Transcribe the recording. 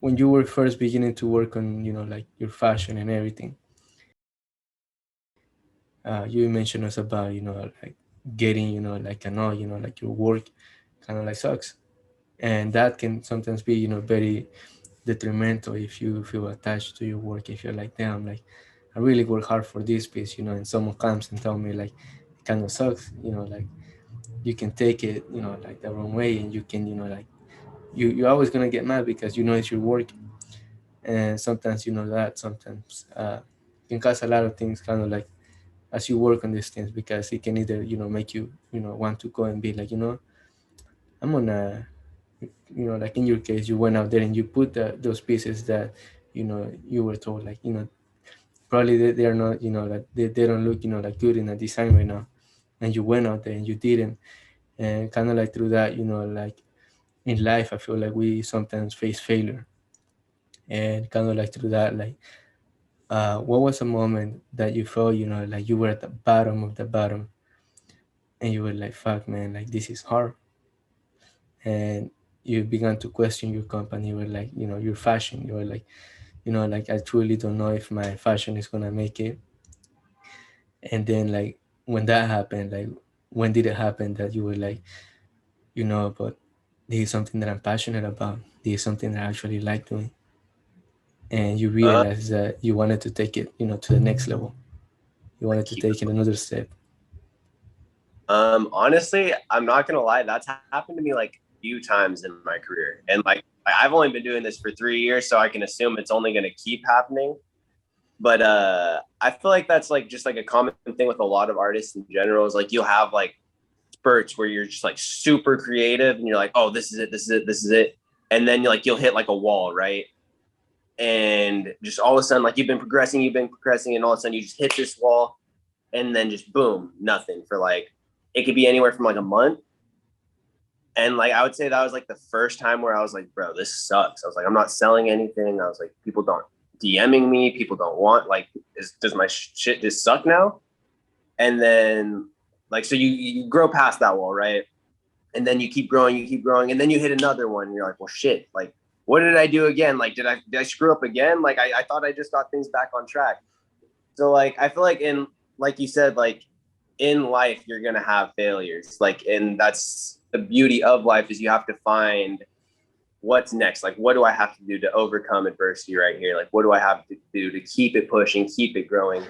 when you were first beginning to work on, like your fashion and everything, you mentioned us about, like getting, like I know, like your work kind of like sucks. And that can sometimes be, very detrimental if you feel attached to your work. If you're like, damn, like I really work hard for this piece, and someone comes and tell me like it kind of sucks, like you can take it, like the wrong way, and you can, like you're always gonna get mad because it's your work. And sometimes that sometimes can cause a lot of things kind of like as you work on these things, because it can either make you want to go and be like, I'm gonna, like in your case, you went out there and you put those pieces that you were told, like, probably they are not, like they don't look, like good in a design right now, and you went out there and you didn't. And kind of like through that, like in life, I feel like we sometimes face failure. And kind of like through that, like what was a moment that you felt, like you were at the bottom of the bottom, and you were like, fuck, man, like this is hard. And you began to question your company. You were like, your fashion. You were like, like I truly don't know if my fashion is gonna make it. And then like when that happened, like when did it happen that you were like, but this is something that I'm passionate about. This is something that I actually like doing. And you Uh, realize that you wanted to take it, to the next level. You like wanted to keep take it another step. Honestly, I'm not gonna lie, that's happened to me like a few times in my career. And like I've only been doing this for 3 years, so I can assume it's only gonna keep happening. But I feel like that's like just like a common thing with a lot of artists in general is like you'll have like spurts where you're just like super creative and you're like, oh, this is it, this is it, this is it. And then you'll hit like a wall, right? And just all of a sudden, like you've been progressing, and all of a sudden you just hit this wall, and then just boom, nothing for like it could be anywhere from like a month. And like I would say that was like the first time where I was like, bro, this sucks. I was like, I'm not selling anything. I was like, people don't DMing me, people don't want like, does my shit just suck now? And then like so you grow past that wall, right? And then you keep growing, and then you hit another one, and you're like, well, shit, like what did I do again? Like, did I screw up again? Like I thought I just got things back on track. So like I feel like in like you said, like in life you're gonna have failures. Like and that's the beauty of life is you have to find what's next. Like what do I have to do to overcome adversity right here? Like what do I have to do to keep it pushing, keep it growing?